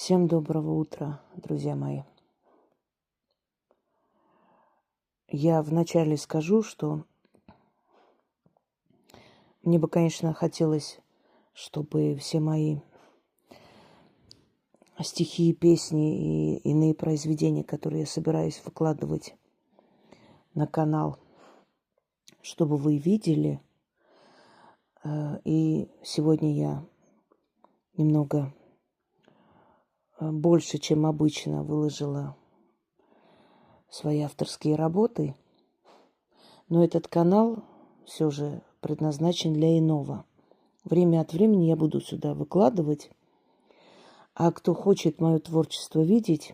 Всем доброго утра, друзья мои. Я вначале скажу, что мне бы, конечно, хотелось, чтобы все мои стихи, песни и иные произведения, которые я собираюсь выкладывать на канал, чтобы вы видели. И сегодня я немного больше, чем обычно, выложила свои авторские работы. Но этот канал все же предназначен для иного. Время от времени я буду сюда выкладывать. А кто хочет мое творчество видеть,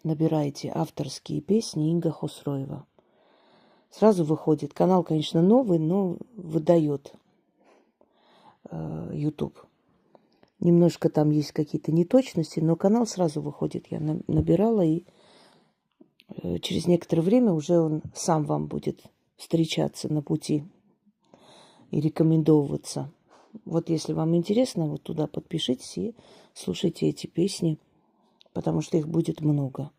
набирайте авторские песни Инга Хосроева. Сразу выходит. Канал, конечно, новый, но выдает YouTube. Немножко там есть какие-то неточности, но канал сразу выходит. Я набирала, и через некоторое время уже он сам вам будет встречаться на пути и рекомендовываться. Вот если вам интересно, вот туда подпишитесь и слушайте эти песни, потому что их будет много.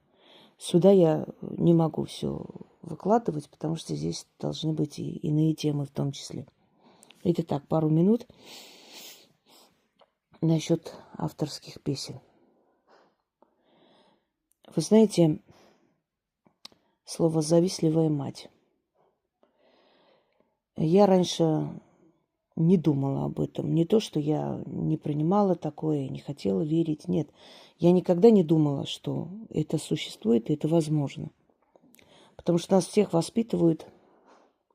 Сюда я не могу все выкладывать, потому что здесь должны быть и иные темы в том числе. Итак, пару минут насчет авторских песен. Вы знаете, слово «завистливая мать». Я раньше не думала об этом. Не то, что я не принимала такое, не хотела верить. Нет, я никогда не думала, что это существует и это возможно. Потому что нас всех воспитывают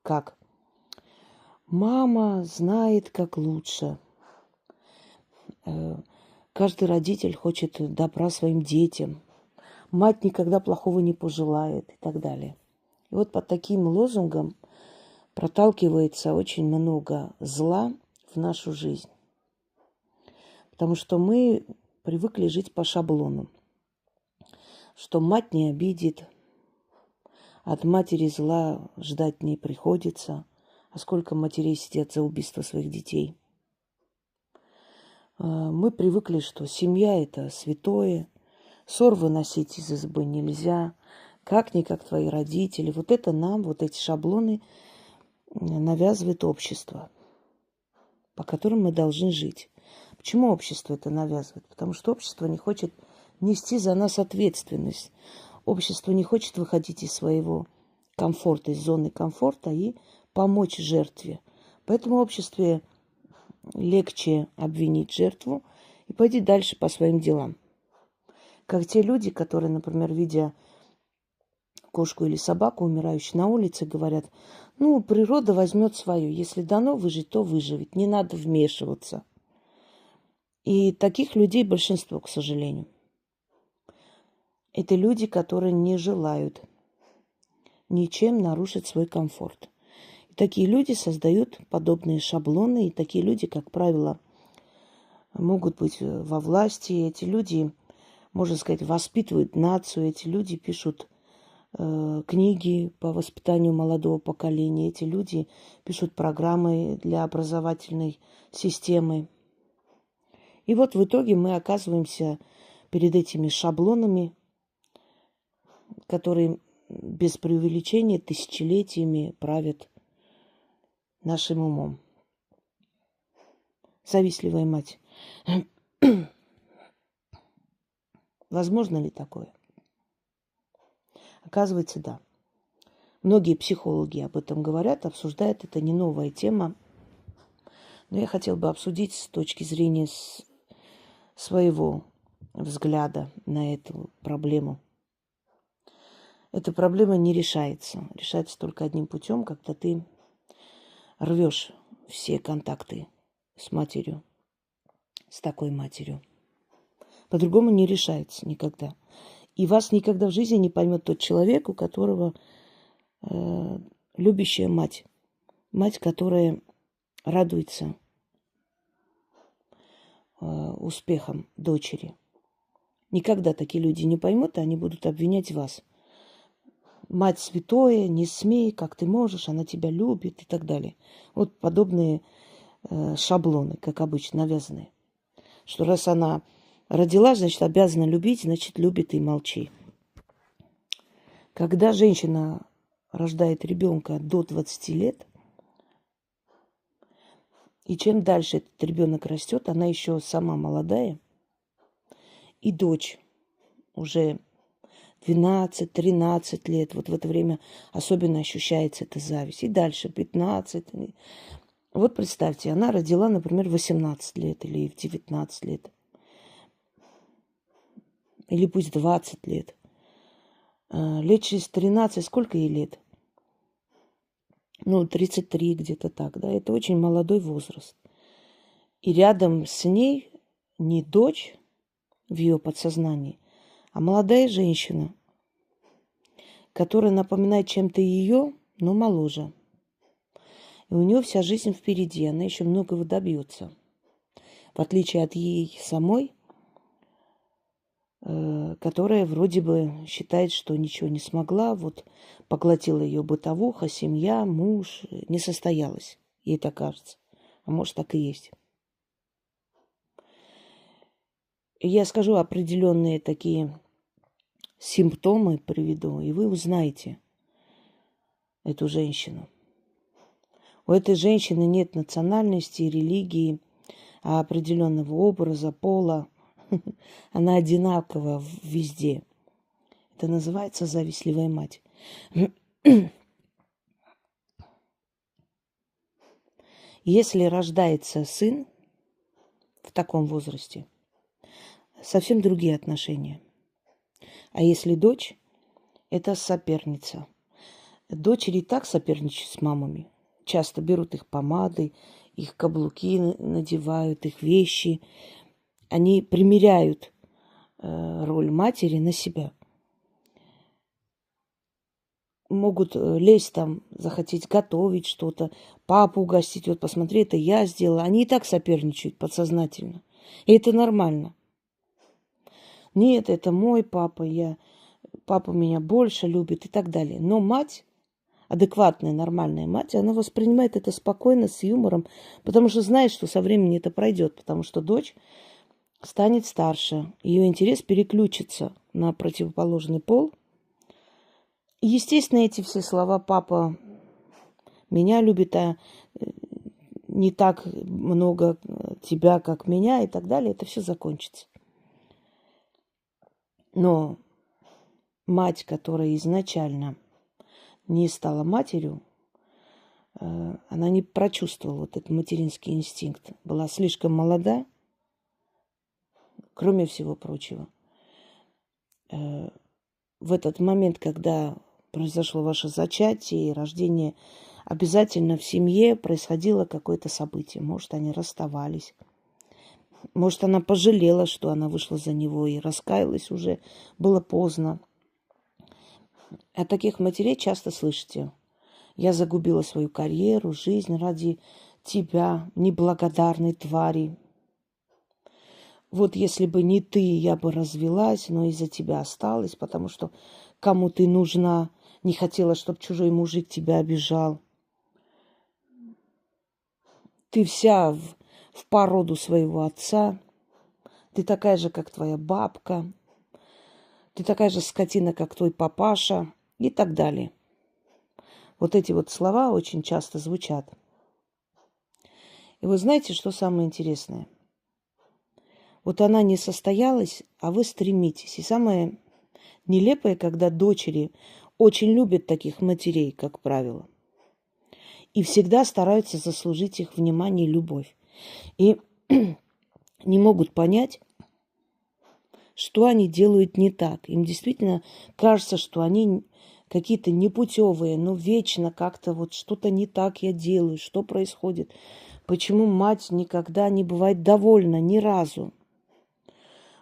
как? Мама знает, как лучше. Каждый родитель хочет добра своим детям. Мать никогда плохого не пожелает и так далее. И вот под таким лозунгом проталкивается очень много зла в нашу жизнь. Потому что мы привыкли жить по шаблону. Что мать не обидит, от матери зла ждать не приходится. А сколько матерей сидят за убийство своих детей? Мы привыкли, что семья – это святое, ссор выносить из избы нельзя, как-никак твои родители. Вот это нам, вот эти шаблоны навязывает общество, по которым мы должны жить. Почему общество это навязывает? Потому что общество не хочет нести за нас ответственность. Общество не хочет выходить из своего комфорта, из зоны комфорта и помочь жертве. Поэтому обществе легче обвинить жертву и пойти дальше по своим делам. Как те люди, которые, например, видя кошку или собаку, умирающую на улице, говорят: ну, природа возьмет свое. Если дано выжить, то выживет. Не надо вмешиваться. И таких людей большинство, к сожалению. Это люди, которые не желают ничем нарушить свой комфорт. И такие люди создают подобные шаблоны. И такие люди, как правило, могут быть во власти. Эти люди, можно сказать, воспитывают нацию. Эти люди пишут книги по воспитанию молодого поколения. Эти люди пишут программы для образовательной системы. И вот в итоге мы оказываемся перед этими шаблонами, которые без преувеличения тысячелетиями правят нашим умом. Завистливая мать. Возможно ли такое? Оказывается, да. Многие психологи об этом говорят, обсуждают. Это не новая тема. Но я хотела бы обсудить с точки зрения своего взгляда на эту проблему. Эта проблема не решается. Решается только одним путем, когда ты рвешь все контакты с матерью, с такой матерью. По-другому не решается никогда. И вас никогда в жизни не поймет тот человек, у которого любящая мать. Мать, которая радуется успехам дочери. Никогда такие люди не поймут, и они будут обвинять вас. Мать святое, не смей, как ты можешь, она тебя любит и так далее. Вот подобные шаблоны, как обычно, навязанные. Что раз она Родила, значит, обязана любить, значит, любит и молчи. Когда женщина рождает ребенка до 20 лет, и чем дальше этот ребенок растет, она еще сама молодая, и дочь уже 12-13 лет, вот в это время особенно ощущается эта зависть. И дальше 15. Вот представьте, она родила, например, в 18 лет или в 19 лет. Или пусть 20 лет. Лет через 13, сколько ей лет? 33 где-то так, да. Это очень молодой возраст. И рядом с ней не дочь в ее подсознании, а молодая женщина, которая напоминает чем-то ее, но моложе. И у нее вся жизнь впереди, она еще многого добьется. В отличие от ей самой, которая вроде бы считает, что ничего не смогла, вот поглотила ее бытовуха, семья, муж, не состоялась. Ей так кажется. А может, так и есть. И я скажу определенные такие симптомы, приведу, и вы узнаете эту женщину. У этой женщины нет национальности, религии, определенного образа, пола. Она одинакова везде. Это называется завистливая мать. Если рождается сын в таком возрасте, совсем другие отношения. А если дочь, это соперница. Дочери и так соперничают с мамами. Часто берут их помады, их каблуки надевают, их вещи. Они примеряют роль матери на себя. Могут лезть там, захотеть готовить что-то, папу угостить. Вот посмотри, это я сделала. Они и так соперничают подсознательно. И это нормально. Нет, это мой папа, папа меня больше любит и так далее. Но мать, адекватная, нормальная мать, она воспринимает это спокойно, с юмором, потому что знает, что со временем это пройдет, потому что дочь станет старше, ее интерес переключится на противоположный пол. И, естественно, эти все слова «папа меня любит, а не так много тебя, как меня» и так далее, это все закончится. Но мать, которая изначально не стала матерью, она не прочувствовала вот этот материнский инстинкт. Была слишком молода, кроме всего прочего. В этот момент, когда произошло ваше зачатие и рождение, обязательно в семье происходило какое-то событие. Может, они расставались. Может, она пожалела, что она вышла за него и раскаялась уже. Было поздно. От таких матерей часто слышите: я загубила свою карьеру, жизнь ради тебя, неблагодарной твари. Вот если бы не ты, я бы развелась, но из-за тебя осталась, потому что кому ты нужна, не хотела, чтобы чужой мужик тебя обижал. Ты вся в породу своего отца. Ты такая же, как твоя бабка. Ты такая же скотина, как твой папаша. И так далее. Вот эти вот слова очень часто звучат. И вы знаете, что самое интересное? Вот она не состоялась, а вы стремитесь. И самое нелепое, когда дочери очень любят таких матерей, как правило. И всегда стараются заслужить их внимание и любовь. И не могут понять, что они делают не так. Им действительно кажется, что они какие-то непутевые, но вечно как-то вот что-то не так я делаю, что происходит. Почему мать никогда не бывает довольна ни разу?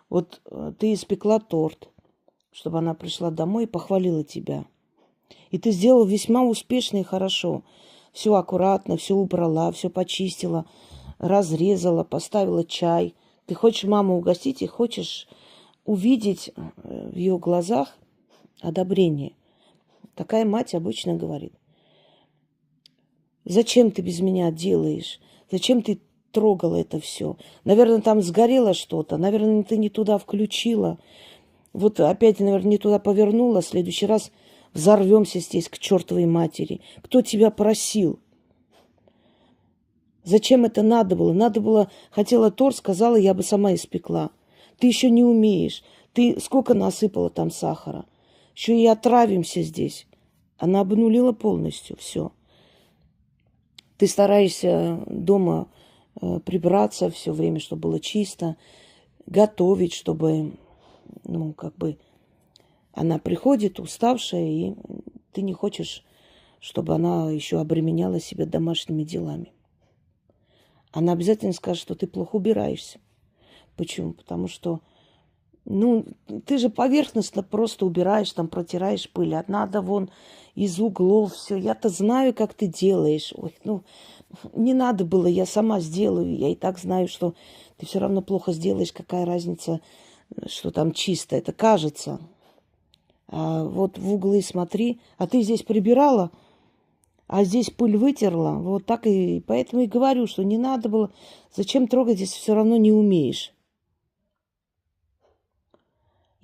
Вот ты испекла торт, чтобы она пришла домой и похвалила тебя. И ты сделала весьма успешно и хорошо. Все аккуратно, все убрала, все почистила, разрезала, поставила чай. Ты хочешь маму угостить и хочешь увидеть в ее глазах одобрение. Такая мать обычно говорит: зачем ты без меня делаешь? Зачем ты трогало это все. Наверное, там сгорело что-то, наверное, ты не туда включила. Вот опять, наверное, не туда повернула. В следующий раз взорвемся здесь к чертовой матери. Кто тебя просил? Зачем это надо было? Надо было, хотела торт, сказала, я бы сама испекла. Ты еще не умеешь. Ты сколько насыпала там сахара? Еще и отравимся здесь. Она обнулила полностью все. Ты стараешься дома прибраться все время, чтобы было чисто, готовить, чтобы, ну, как бы, она приходит уставшая, и ты не хочешь, чтобы она еще обременяла себя домашними делами. Она обязательно скажет, что ты плохо убираешься. Почему? Потому что, ну, ты же поверхностно просто убираешь, там протираешь пыль. А надо вон из углов все. Я-то знаю, как ты делаешь. Ой, ну, не надо было, я сама сделаю. Я и так знаю, что ты все равно плохо сделаешь. Какая разница, что там чисто. Это кажется. А вот в углы смотри. А ты здесь прибирала, а здесь пыль вытерла. Вот так и поэтому и говорю, что не надо было. Зачем трогать, если все равно не умеешь?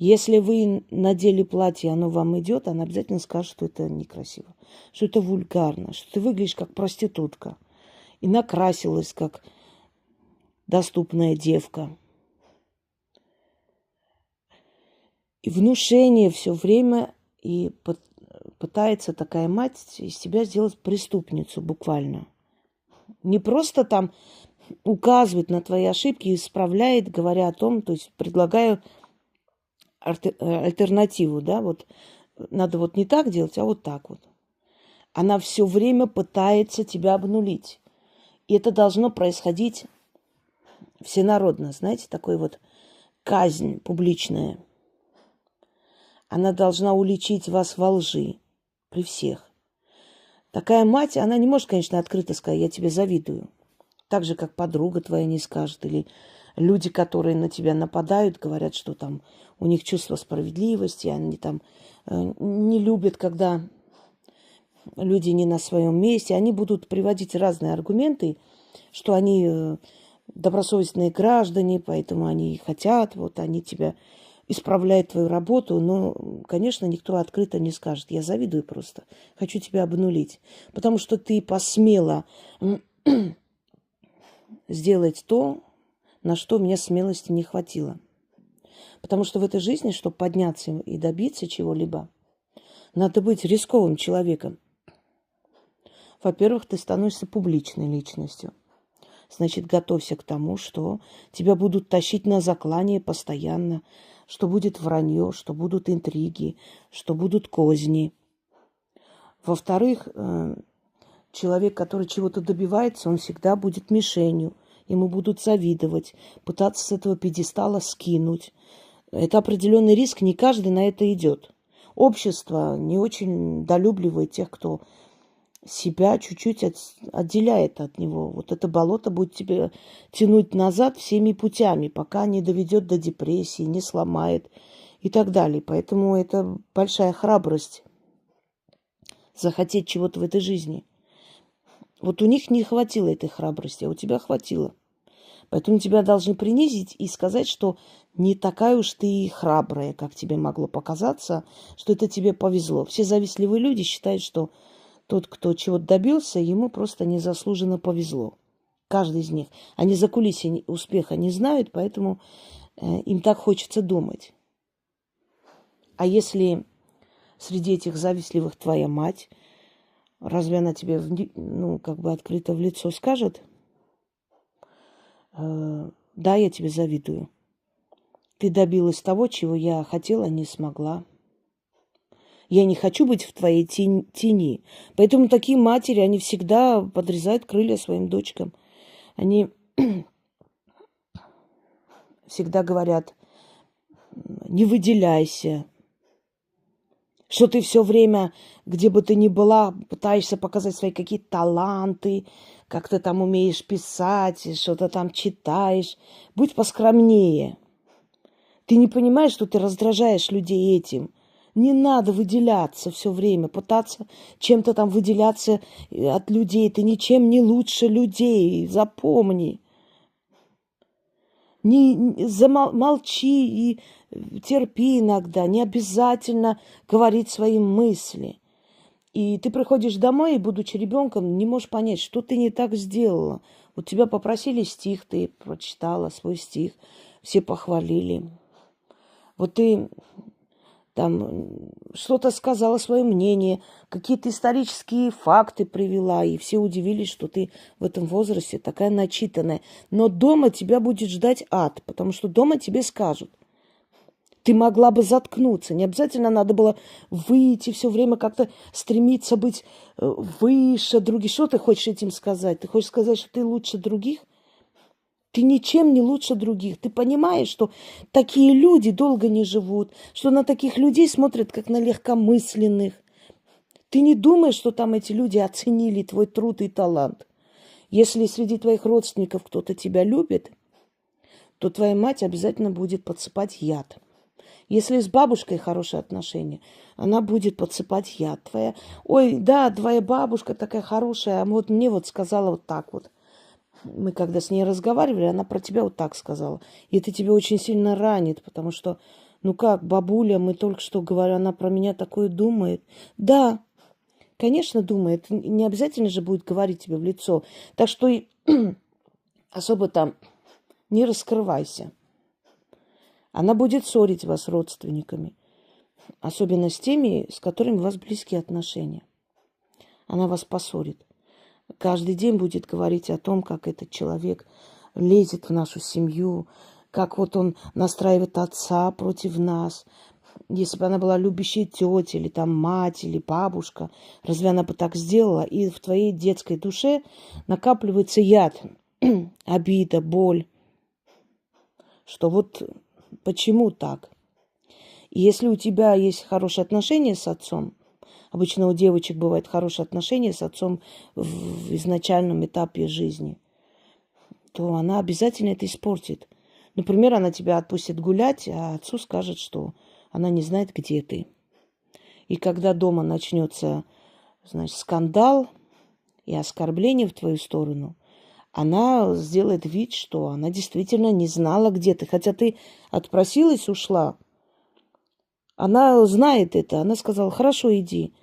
Если вы надели платье, оно вам идет, она обязательно скажет, что это некрасиво, что это вульгарно, что ты выглядишь как проститутка и накрасилась как доступная девка. И внушение все время, и пытается такая мать из тебя сделать преступницу буквально. Не просто там указывает на твои ошибки, исправляет, говоря о том, то есть предлагаю альтернативу, да, вот надо вот не так делать, а вот так вот. Она все время пытается тебя обнулить. И это должно происходить всенародно, знаете, такой вот казнь публичная. Она должна уличить вас во лжи при всех. Такая мать, она не может, конечно, открыто сказать, я тебе завидую. Так же, как подруга твоя не скажет, или люди, которые на тебя нападают, говорят, что там у них чувство справедливости, они там не любят, когда люди не на своем месте. Они будут приводить разные аргументы, что они добросовестные граждане, поэтому они хотят, вот они тебя исправляют твою работу. Но, конечно, никто открыто не скажет. Я завидую просто. Хочу тебя обнулить. Потому что ты посмела сделать то, на что у меня смелости не хватило. Потому что в этой жизни, чтобы подняться и добиться чего-либо, надо быть рисковым человеком. Во-первых, ты становишься публичной личностью. Значит, готовься к тому, что тебя будут тащить на заклание постоянно, что будет вранье, что будут интриги, что будут козни. Во-вторых, человек, который чего-то добивается, он всегда будет мишенью. Ему будут завидовать, пытаться с этого пьедестала скинуть. Это определенный риск, не каждый на это идет. Общество не очень долюбливает тех, кто себя чуть-чуть отделяет от него. Вот это болото будет тебя тянуть назад всеми путями, пока не доведет до депрессии, не сломает и так далее. Поэтому это большая храбрость захотеть чего-то в этой жизни. Вот у них не хватило этой храбрости, а у тебя хватило. Поэтому тебя должны принизить и сказать, что не такая уж ты и храбрая, как тебе могло показаться, что это тебе повезло. Все завистливые люди считают, что тот, кто чего-то добился, ему просто незаслуженно повезло. Каждый из них. Они закулисье успеха не знают, поэтому им так хочется думать. А если среди этих завистливых твоя мать, разве она тебе, ну, как бы открыто в лицо скажет: да, я тебе завидую. Ты добилась того, чего я хотела, не смогла. Я не хочу быть в твоей тени. Поэтому такие матери, они всегда подрезают крылья своим дочкам. Они всегда говорят: не выделяйся. Что ты все время, где бы ты ни была, пытаешься показать свои какие-то таланты, как ты там умеешь писать, что-то там читаешь. Будь поскромнее. Ты не понимаешь, что ты раздражаешь людей этим. Не надо выделяться все время, пытаться чем-то там выделяться от людей. Ты ничем не лучше людей, запомни. Молчи и терпи иногда. Не обязательно говорить свои мысли. И ты приходишь домой, и, будучи ребенком, не можешь понять, что ты не так сделала. Вот тебя попросили стих, ты прочитала свой стих, все похвалили. Вот ты там что-то сказала, свое мнение, какие-то исторические факты привела, и все удивились, что ты в этом возрасте такая начитанная. Но дома тебя будет ждать ад, потому что дома тебе скажут. Ты могла бы заткнуться. Не обязательно надо было выйти все время, как-то стремиться быть выше других. Что ты хочешь этим сказать? Ты хочешь сказать, что ты лучше других? Ты ничем не лучше других. Ты понимаешь, что такие люди долго не живут, что на таких людей смотрят, как на легкомысленных. Ты не думаешь, что там эти люди оценили твой труд и талант. Если среди твоих родственников кто-то тебя любит, то твоя мать обязательно будет подсыпать яд. Если с бабушкой хорошие отношения, она будет подсыпать яд. Твоя, ой, да, твоя бабушка такая хорошая, а вот мне вот сказала вот так вот. Мы когда с ней разговаривали, она про тебя вот так сказала. И это тебя очень сильно ранит, потому что, ну как, бабуля, мы только что говорили, она про меня такое думает. Да, конечно, думает. Не обязательно же будет говорить тебе в лицо. Так что и особо там не раскрывайся. Она будет ссорить вас с родственниками. Особенно с теми, с которыми у вас близкие отношения. Она вас поссорит. Каждый день будет говорить о том, как этот человек лезет в нашу семью, как вот он настраивает отца против нас. Если бы она была любящей тетей, или там мать, или бабушка, разве она бы так сделала? И в твоей детской душе накапливается яд, обида, боль. Что вот почему так? И если у тебя есть хорошие отношения с отцом, обычно у девочек бывают хорошие отношения с отцом в изначальном этапе жизни, то она обязательно это испортит. Например, она тебя отпустит гулять, а отцу скажет, что она не знает, где ты. И когда дома начнется, значит, скандал и оскорбление в твою сторону, она сделает вид, что она действительно не знала, где ты. Хотя ты отпросилась, ушла. Она знает это. Она сказала, хорошо, иди.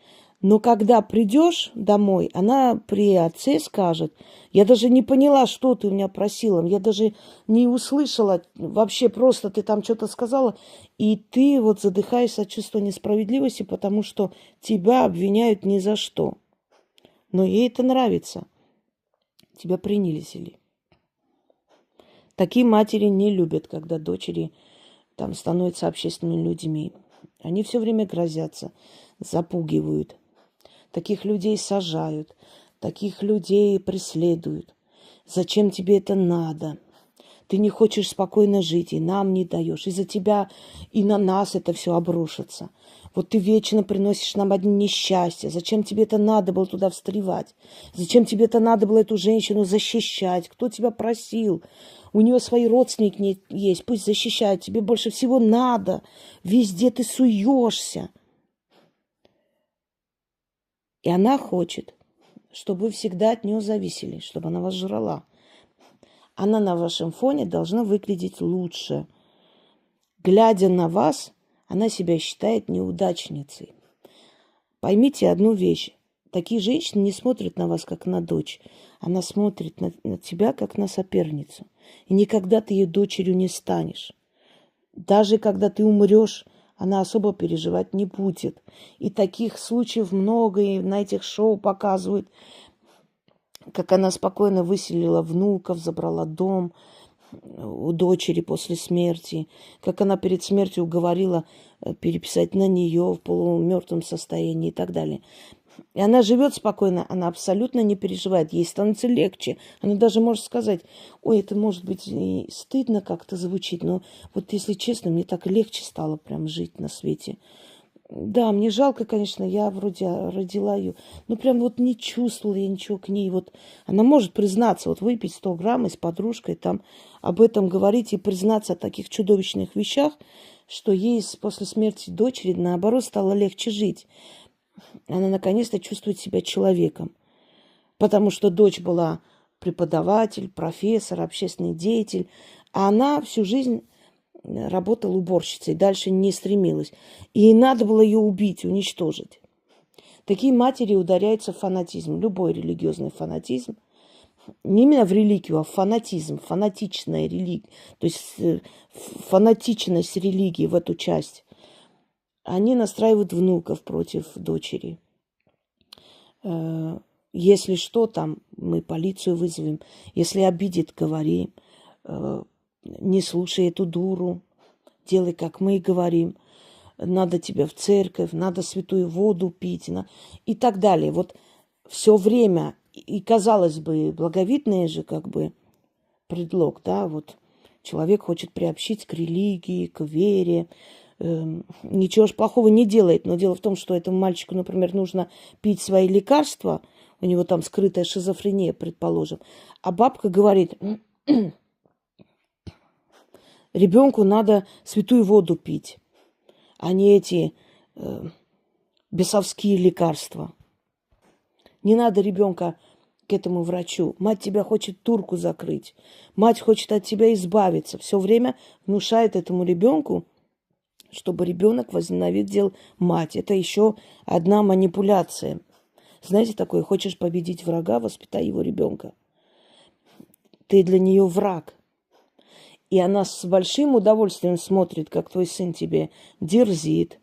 Но когда придешь домой, она при отце скажет, я даже не поняла, что ты у меня просила, я даже не услышала, вообще просто ты там что-то сказала, и ты вот задыхаешься от чувства несправедливости, потому что тебя обвиняют ни за что. Но ей это нравится. Тебя принизили. Такие матери не любят, когда дочери там становятся общественными людьми. Они все время грозятся, запугивают. Таких людей сажают, таких людей преследуют. Зачем тебе это надо? Ты не хочешь спокойно жить, и нам не даешь. Из-за тебя и на нас это все обрушится. Вот ты вечно приносишь нам одни несчастья. Зачем тебе это надо было туда встревать? Зачем тебе это надо было эту женщину защищать? Кто тебя просил? У нее свои родственники есть, пусть защищают. Тебе больше всего надо. Везде ты суешься. И она хочет, чтобы вы всегда от нее зависели, чтобы она вас жрала. Она на вашем фоне должна выглядеть лучше. Глядя на вас, она себя считает неудачницей. Поймите одну вещь. Такие женщины не смотрят на вас, как на дочь. Она смотрит на тебя, как на соперницу. И никогда ты ее дочерью не станешь. Даже когда ты умрешь, она особо переживать не будет. И таких случаев много, и на этих шоу показывают, как она спокойно выселила внуков, забрала дом у дочери после смерти, как она перед смертью уговорила переписать на нее в полумертвом состоянии и так далее. И она живет спокойно, она абсолютно не переживает, ей становится легче. Она даже может сказать, ой, это может быть и стыдно как-то звучит, но вот если честно, мне так легче стало прям жить на свете. Да, мне жалко, конечно, я вроде родила ее, но прям вот не чувствовала я ничего к ней. Вот она может признаться, вот выпить 100 грамм и с подружкой там об этом говорить и признаться о таких чудовищных вещах, что ей после смерти дочери, наоборот, стало легче жить. Она наконец-то чувствует себя человеком, потому что дочь была преподаватель, профессор, общественный деятель, А она всю жизнь работала уборщицей, дальше не стремилась. И надо было ее убить, уничтожить. Такие матери ударяются в фанатизм, любой религиозный фанатизм. Не именно в религию, а в фанатизм, фанатичная религия. То есть фанатичность религии в эту часть. Они настраивают внуков против дочери. Если что, там мы полицию вызовем. Если обидит, говори. Не слушай эту дуру. Делай, как мы говорим. Надо тебя в церковь, надо святую воду пить. И так далее. Вот все время. И, казалось бы, благовидный же как бы предлог, да, вот человек хочет приобщить к религии, к вере, ничего ж плохого не делает, но дело в том, что этому мальчику, например, нужно пить свои лекарства, у него там скрытая шизофрения, предположим, а бабка говорит, ребенку надо святую воду пить, а не эти бесовские лекарства. Не надо ребенка к этому врачу. Мать тебя хочет турку закрыть. Мать хочет от тебя избавиться. Все время внушает этому ребенку, чтобы ребенок возненавидел мать. Это еще одна манипуляция. Знаете, такое, хочешь победить врага, воспитай его ребенка. Ты для нее враг. И она с большим удовольствием смотрит, как твой сын тебе дерзит,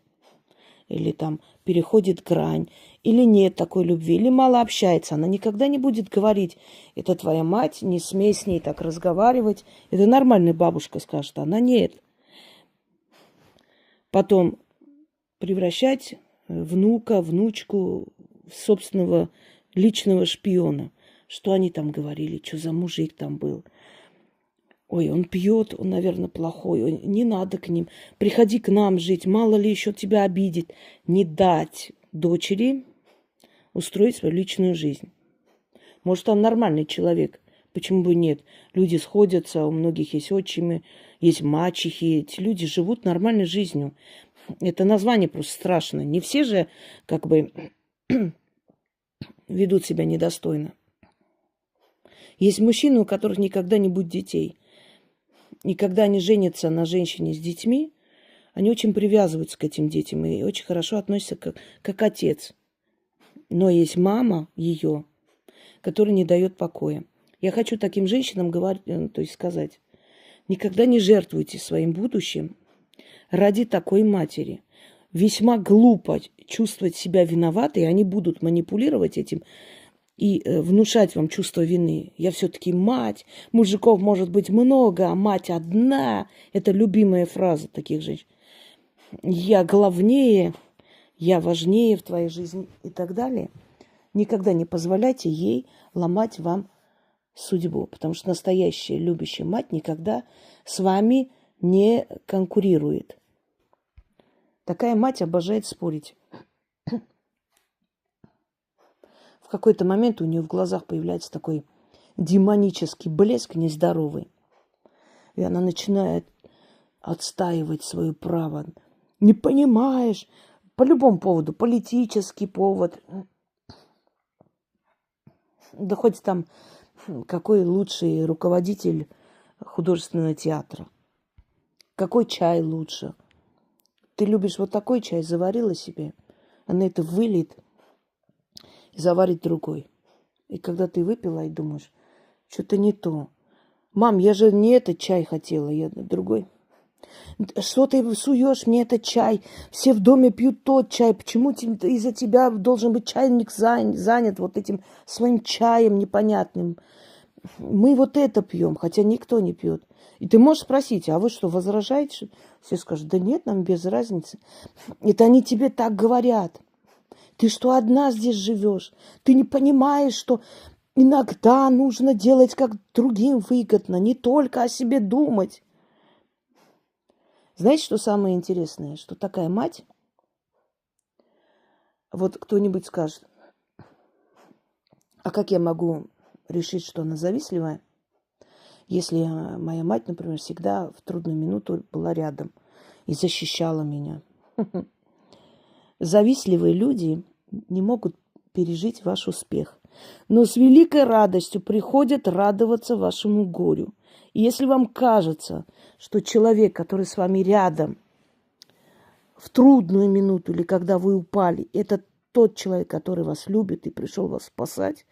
или там переходит грань, или нет такой любви, или мало общается. Она никогда не будет говорить, это твоя мать, не смей с ней так разговаривать. Это нормальная бабушка скажет, она нет. Потом превращать внука, внучку в собственного личного шпиона. Что они там говорили, что за мужик там был. Ой, он пьет, он, наверное, плохой. Ой, не надо к ним. Приходи к нам жить, мало ли еще тебя обидит. Не дать дочери устроить свою личную жизнь. Может, он нормальный человек. Почему бы нет? Люди сходятся, у многих есть отчимы, есть мачехи. Эти люди живут нормальной жизнью. Это название просто страшно. Не все же как бы ведут себя недостойно. Есть мужчины, у которых никогда не будет детей. И когда они женятся на женщине с детьми, они очень привязываются к этим детям и очень хорошо относятся как отец. Но есть мама ее, которая не дает покоя. Я хочу таким женщинам сказать, никогда не жертвуйте своим будущим ради такой матери. Весьма глупо чувствовать себя виноватой, и они будут манипулировать этим и внушать вам чувство вины. Я все-таки мать, мужиков может быть много, а мать одна. Это любимая фраза таких женщин. Я главнее, я важнее в твоей жизни и так далее. Никогда не позволяйте ей ломать вам судьбу, потому что настоящая любящая мать никогда с вами не конкурирует. Такая мать обожает спорить. В какой-то момент у нее в глазах появляется такой демонический блеск нездоровый. И она начинает отстаивать свое право. Не понимаешь? По любому поводу. Политический повод. Да хоть там какой лучший руководитель художественного театра. Какой чай лучше? Ты любишь вот такой чай, заварила себе. Она это выльет и заварит другой. И когда ты выпила и думаешь, что-то не то. Мам, я же не этот чай хотела, я другой. Что ты суешь мне этот чай? Все в доме пьют тот чай. Почему из-за тебя должен быть чайник занят вот этим своим чаем непонятным? Мы вот это пьем, хотя никто не пьет. И ты можешь спросить, а вы что, возражаете? Все скажут, да нет, нам без разницы. Это они тебе так говорят. Ты что, одна здесь живешь? Ты не понимаешь, что иногда нужно делать, как другим выгодно, не только о себе думать. Знаете, что самое интересное? Что такая мать, вот кто-нибудь скажет, а как я могу решить, что она завистливая, если моя мать, например, всегда в трудную минуту была рядом и защищала меня? Завистливые люди не могут пережить ваш успех, но с великой радостью приходят радоваться вашему горю. И если вам кажется, что человек, который с вами рядом в трудную минуту или когда вы упали, это тот человек, который вас любит и пришел вас спасать,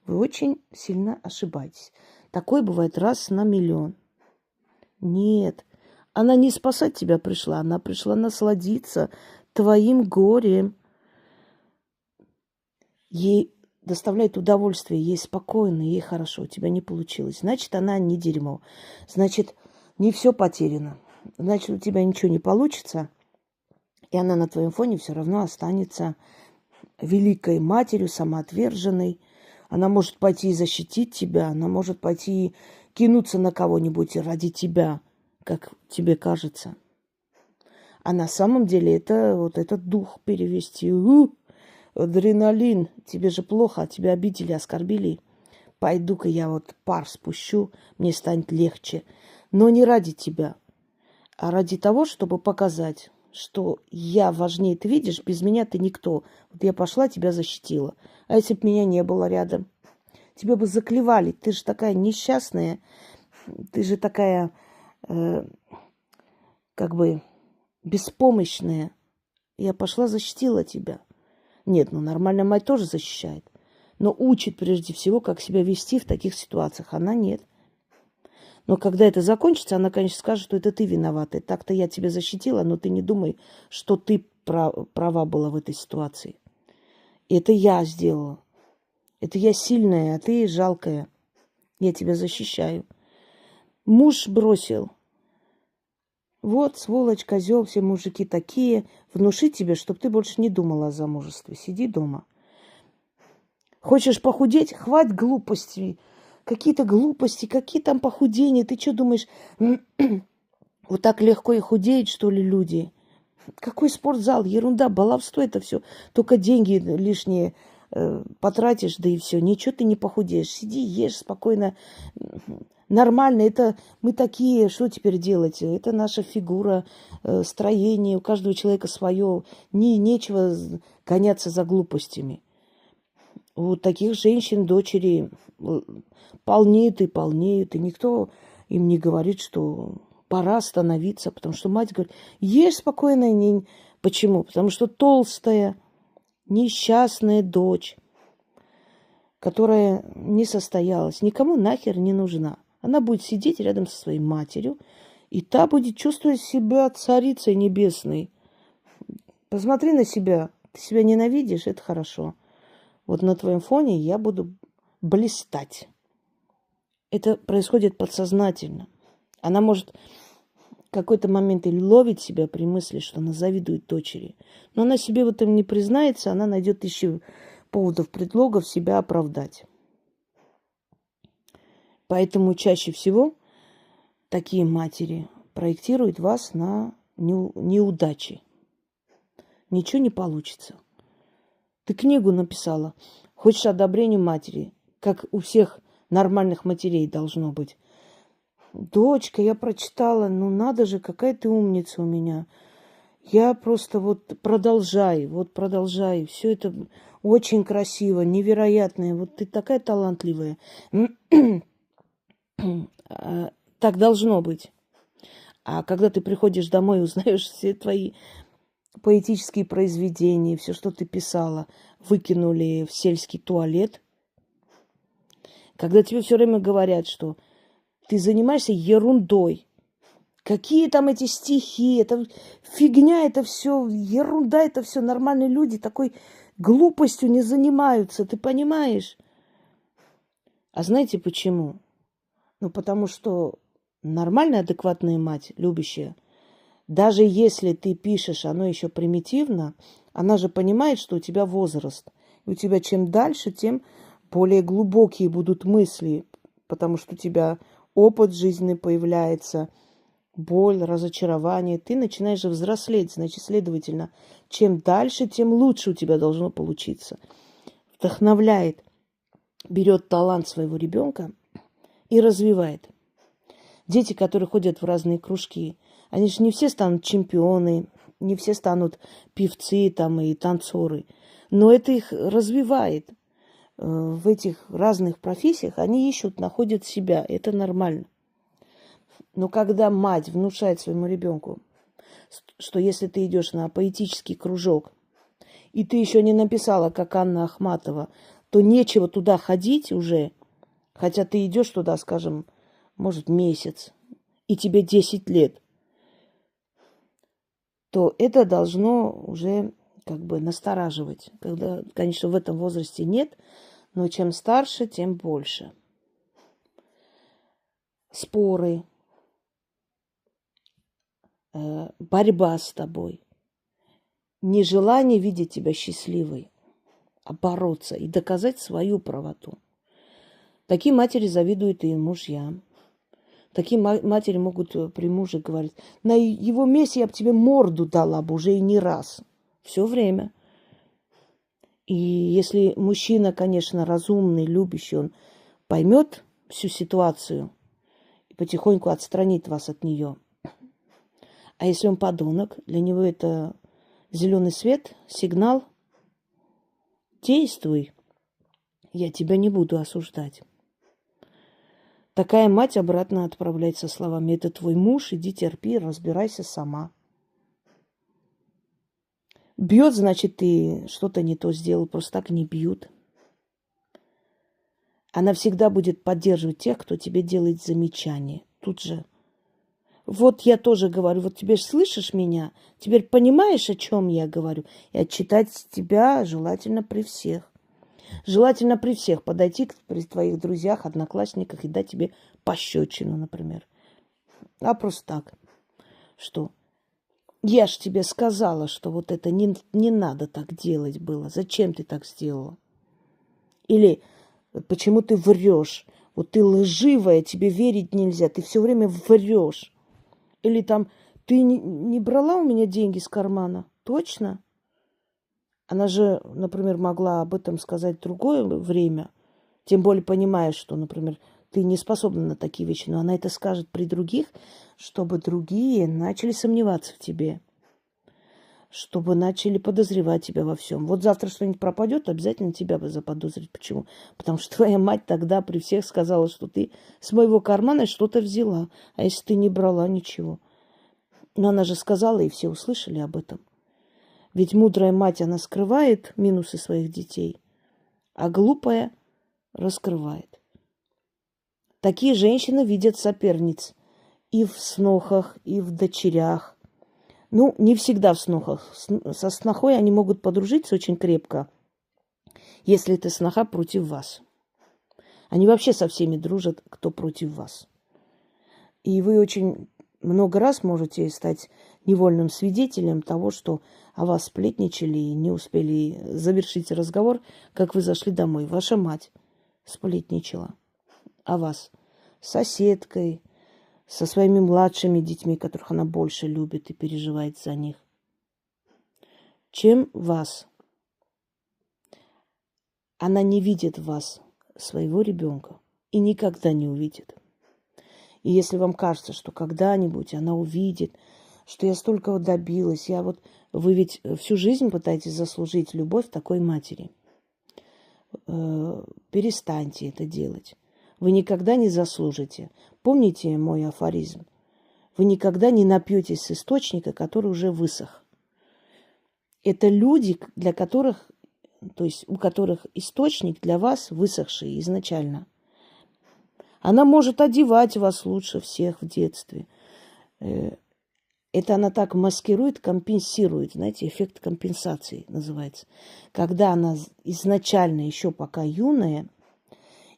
вы очень сильно ошибаетесь. Такое бывает раз на миллион. Нет, она не спасать тебя пришла, она пришла насладиться твоим горем. Ей доставляет удовольствие, ей спокойно, ей хорошо, у тебя не получилось. Значит, она не дерьмо. Значит, не все потеряно. Значит, у тебя ничего не получится, и она на твоем фоне все равно останется великой матерью, самоотверженной. Она может пойти и защитить тебя, она может пойти и кинуться на кого-нибудь ради тебя, как тебе кажется. А на самом деле это вот этот дух перевести. Адреналин, тебе же плохо, тебя обидели, оскорбили. Пойду-ка я вот пар спущу, мне станет легче. Но не ради тебя, а ради того, чтобы показать, что я важнее. Ты видишь, без меня ты никто. Вот я пошла, тебя защитила. А если бы меня не было рядом? Тебя бы заклевали. Ты же такая несчастная. Ты же такая, как бы, беспомощная. Я пошла, защитила тебя. Нет, ну нормальная мать тоже защищает. Но учит прежде всего, как себя вести в таких ситуациях. Она нет. Но когда это закончится, она, конечно, скажет, что это ты виновата. Так-то я тебя защитила, но ты не думай, что ты права была в этой ситуации. Это я сделала. Это я сильная, а ты жалкая. Я тебя защищаю. Муж бросил. Вот, сволочь, козел, все мужики такие. Внушить тебе, чтобы ты больше не думала о замужестве. Сиди дома. Хочешь похудеть? Хватит глупостей. Какие-то глупости, какие там похудения. Ты что думаешь, вот так легко и худеют, что ли, люди? Какой спортзал? Ерунда, баловство это все. Только деньги лишние потратишь, да и все. Ничего ты не похудеешь. Сиди, ешь спокойно. Нормально. Это мы такие, что теперь делать? Это наша фигура, строение. У каждого человека свое. Нечего гоняться за глупостями. У таких женщин дочери полнеют и полнеют, и никто им не говорит, что пора остановиться, потому что мать говорит, ешь спокойно. Почему? Потому что толстая, несчастная дочь, которая не состоялась, никому нахер не нужна. Она будет сидеть рядом со своей матерью, и та будет чувствовать себя царицей небесной. Посмотри на себя. Ты себя ненавидишь, это хорошо. Вот на твоем фоне я буду блистать. Это происходит подсознательно. Она может в какой-то момент или ловит себя при мысли, что она завидует дочери. Но она себе в этом не признается, она найдет тысячу поводов, предлогов себя оправдать. Поэтому чаще всего такие матери проектируют вас на неудачи. Ничего не получится. Ты книгу написала, хочешь одобрения матери, как у всех нормальных матерей должно быть. Дочка, я прочитала, ну надо же, какая ты умница у меня. Я просто вот продолжай. Все это очень красиво, невероятное. Вот ты такая талантливая. Так должно быть. А когда ты приходишь домой и узнаешь все твои поэтические произведения, все, что ты писала, выкинули в сельский туалет. Когда тебе все время говорят, что ты занимаешься ерундой. Какие там эти стихи, это фигня, это все ерунда, это все нормальные люди такой глупостью не занимаются, ты понимаешь? А знаете почему? Ну, потому что нормальная, адекватная мать, любящая, даже если ты пишешь, оно еще примитивно, она же понимает, что у тебя возраст. И у тебя чем дальше, тем более глубокие будут мысли, потому что у тебя опыт жизни появляется, боль, разочарование. Ты начинаешь же взрослеть, значит, следовательно, чем дальше, тем лучше у тебя должно получиться. Вдохновляет, берет талант своего ребенка и развивает. Дети, которые ходят в разные кружки, они же не все станут чемпионы, не все станут певцы там и танцоры. Но это их развивает. В этих разных профессиях они ищут, находят себя. Это нормально. Но когда мать внушает своему ребенку, что если ты идешь на поэтический кружок, и ты еще не написала, как Анна Ахматова, то нечего туда ходить уже, хотя ты идешь туда, скажем, может, месяц, и тебе 10 лет, то это должно уже как бы настораживать. Когда, конечно, в этом возрасте нет, но чем старше, тем больше. Споры, борьба с тобой, нежелание видеть тебя счастливой, а бороться и доказать свою правоту. Такие матери завидуют и мужьям. Такие матери могут при муже говорить: на его месте я бы тебе морду дала бы уже и не раз. Все время. И если мужчина, конечно, разумный, любящий, он поймет всю ситуацию и потихоньку отстранит вас от нее. А если он подонок, для него это зеленый свет, сигнал: действуй, я тебя не буду осуждать. Такая мать обратно отправляет со словами: это твой муж, иди терпи, разбирайся сама. Бьет, значит, ты что-то не то сделал, просто так не бьют. Она всегда будет поддерживать тех, кто тебе делает замечания. Тут же. Вот я тоже говорю, вот теперь слышишь меня, теперь понимаешь, о чем я говорю, и отчитать тебя желательно при всех. Желательно при всех подойти при твоих друзьях, одноклассниках и дать тебе пощечину, например. А просто так, что я ж тебе сказала, что вот это не надо так делать было. Зачем ты так сделала? Или почему ты врешь? Вот ты лживая, тебе верить нельзя, ты все время врешь. Или там, ты не брала у меня деньги с кармана? Точно? Она же, например, могла об этом сказать в другое время, тем более понимая, что, например, ты не способна на такие вещи, но она это скажет при других, чтобы другие начали сомневаться в тебе, чтобы начали подозревать тебя во всем. Вот завтра что-нибудь пропадет, обязательно тебя бы заподозрить. Почему? Потому что твоя мать тогда при всех сказала, что ты с моего кармана что-то взяла, а если ты не брала, ничего. Но она же сказала, и все услышали об этом. Ведь мудрая мать, она скрывает минусы своих детей, а глупая раскрывает. Такие женщины видят соперниц и в снохах, и в дочерях. Ну, не всегда в снохах. Со снохой они могут подружиться очень крепко, если это сноха против вас. Они вообще со всеми дружат, кто против вас. И вы очень много раз можете стать невольным свидетелем того, что о вас сплетничали и не успели завершить разговор, как вы зашли домой. Ваша мать сплетничала о вас с соседкой, со своими младшими детьми, которых она больше любит и переживает за них, чем вас. Она не видит в вас своего ребенка и никогда не увидит. И если вам кажется, что когда-нибудь она увидит, что я столько добилась, вы ведь всю жизнь пытаетесь заслужить любовь такой матери. Перестаньте это делать. Вы никогда не заслужите. Помните мой афоризм? Вы никогда не напьетесь с источника, который уже высох. Это люди, для которых, то есть у которых источник для вас высохший изначально. Она может одевать вас лучше всех в детстве. Это она так маскирует, компенсирует. Знаете, эффект компенсации называется. Когда она изначально еще пока юная,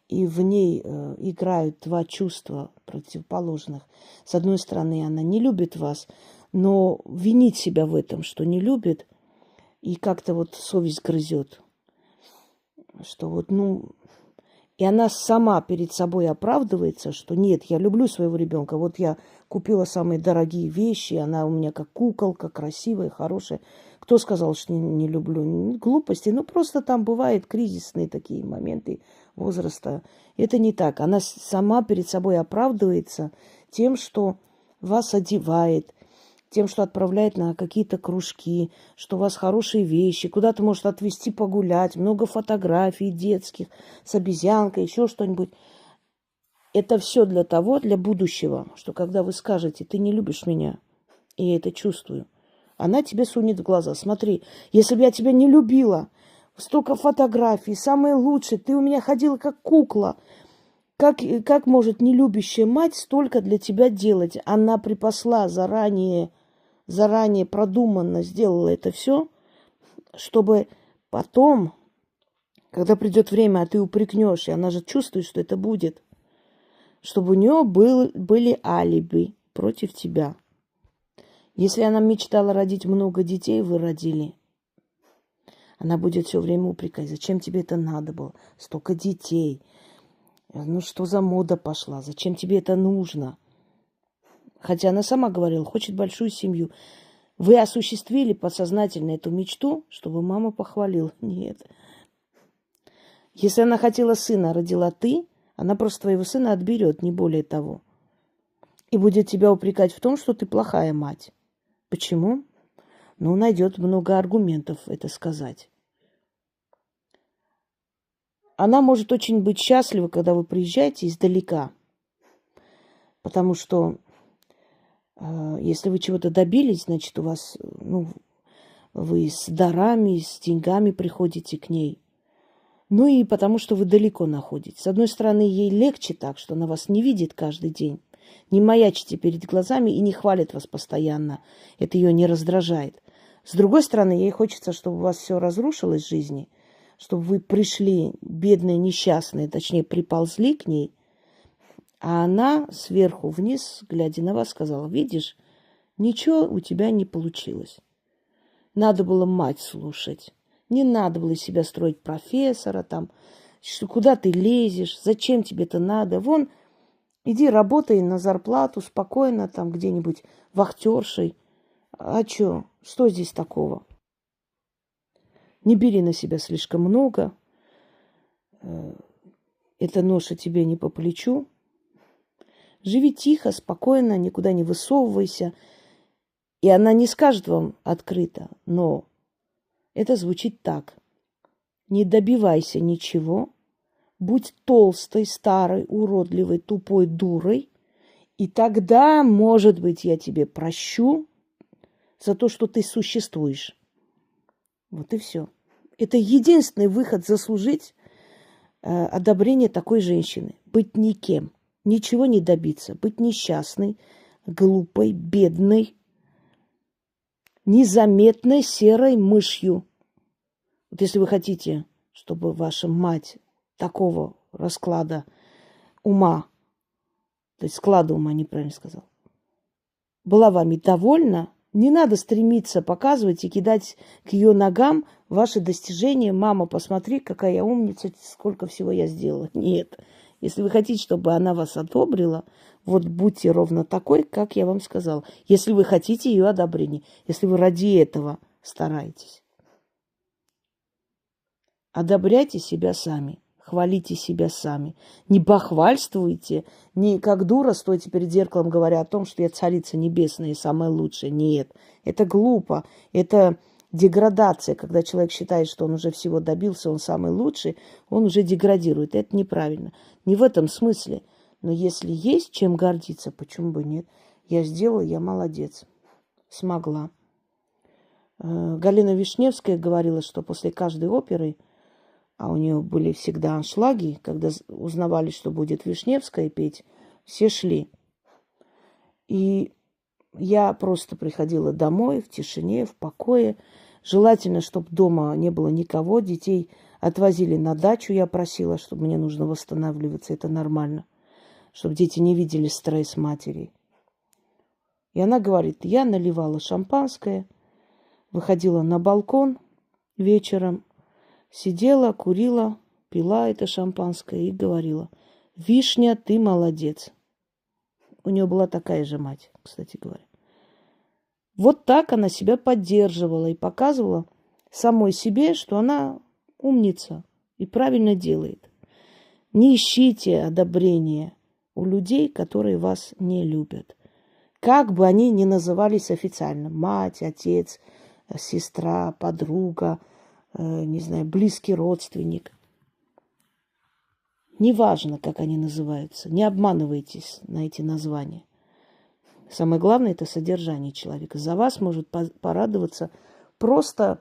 и в ней играют два чувства противоположных. С одной стороны, она не любит вас, но винит себя в этом, что не любит, и как-то вот совесть грызет. Что и она сама перед собой оправдывается, что нет, я люблю своего ребенка. Вот я купила самые дорогие вещи, она у меня как куколка, красивая, хорошая. Кто сказал, что не люблю? Глупости. Просто там бывают кризисные такие моменты возраста. Это не так. Она сама перед собой оправдывается тем, что вас одевает, тем, что отправляет на какие-то кружки, что у вас хорошие вещи, куда-то может отвезти погулять, много фотографий детских с обезьянкой, еще что-нибудь. Это все для того, для будущего, что когда вы скажете, ты не любишь меня, и я это чувствую, она тебе сунет в глаза. Смотри, если бы я тебя не любила, столько фотографий, самые лучшие, ты у меня ходила как кукла. Как может нелюбящая мать столько для тебя делать? Она припасла заранее продуманно сделала это все, чтобы потом, когда придет время, а ты упрекнешь, и она же чувствует, что это будет, чтобы у нее были алиби против тебя. Если она мечтала родить много детей, вы родили, она будет все время упрекать. Зачем тебе это надо было? Столько детей. Ну что за мода пошла? Зачем тебе это нужно? Хотя она сама говорила, хочет большую семью. Вы осуществили подсознательно эту мечту, чтобы мама похвалила? Нет. Если она хотела сына, родила ты, она просто твоего сына отберет, не более того. И будет тебя упрекать в том, что ты плохая мать. Почему? Ну, найдет много аргументов это сказать. Она может очень быть счастлива, когда вы приезжаете издалека. Потому что если вы чего-то добились, значит, у вас, вы с дарами, с деньгами приходите к ней. Ну и потому что вы далеко находитесь. С одной стороны, ей легче так, что она вас не видит каждый день. Не маячите перед глазами и не хвалит вас постоянно. Это ее не раздражает. С другой стороны, ей хочется, чтобы у вас все разрушилось в жизни, чтобы вы пришли, бедные, несчастные, точнее, приползли к ней, а она сверху вниз, глядя на вас, сказала, видишь, ничего у тебя не получилось. Надо было мать слушать. Не надо было из себя строить профессора там. Куда ты лезешь? Зачем тебе это надо? Вон, иди работай на зарплату спокойно там где-нибудь вахтершей. А что? Что здесь такого? Не бери на себя слишком много. Эта ноша тебе не по плечу. Живи тихо, спокойно, никуда не высовывайся. И она не скажет вам открыто, но это звучит так. Не добивайся ничего, будь толстой, старой, уродливой, тупой дурой, и тогда, может быть, я тебе прощу за то, что ты существуешь. Вот и все. Это единственный выход заслужить одобрение такой женщины. Быть никем, ничего не добиться, быть несчастной, глупой, бедной, незаметной серой мышью. Вот если вы хотите, чтобы ваша мать такого расклада ума, то есть склада ума, неправильно сказал, была вами довольна, не надо стремиться показывать и кидать к ее ногам ваши достижения. Мама, посмотри, какая я умница, сколько всего я сделала. Нет. Если вы хотите, чтобы она вас одобрила, вот будьте ровно такой, как я вам сказала. Если вы хотите ее одобрения, если вы ради этого стараетесь. Одобряйте себя сами, хвалите себя сами. Не бахвальствуйте, не как дура стойте перед зеркалом, говоря о том, что я царица небесная и самая лучшая. Нет, это глупо, это деградация. Когда человек считает, что он уже всего добился, он самый лучший, он уже деградирует. Это неправильно. Не в этом смысле. Но если есть чем гордиться, почему бы нет? Я сделала, я молодец. Смогла. Галина Вишневская говорила, что после каждой оперы, а у нее были всегда аншлаги, когда узнавали, что будет Вишневская петь, все шли. И я просто приходила домой в тишине, в покое. Желательно, чтобы дома не было никого. Детей отвозили на дачу. Я просила, чтобы мне нужно восстанавливаться. Это нормально. Чтобы дети не видели стресс матери. И она говорит, я наливала шампанское, выходила на балкон вечером, сидела, курила, пила это шампанское и говорила, Вишня, ты молодец. У нее была такая же мать, кстати говоря. Вот так она себя поддерживала и показывала самой себе, что она умница и правильно делает. Не ищите одобрения у людей, которые вас не любят. Как бы они ни назывались официально. Мать, отец, сестра, подруга, не знаю, близкий родственник. Неважно, как они называются. Не обманывайтесь на эти названия. Самое главное – это содержание человека. За вас может порадоваться просто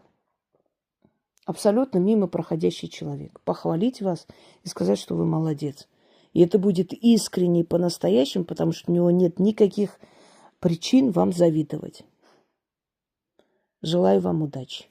абсолютно мимо проходящий человек. Похвалить вас и сказать, что вы молодец. И это будет искренне по-настоящему, потому что у него нет никаких причин вам завидовать. Желаю вам удачи.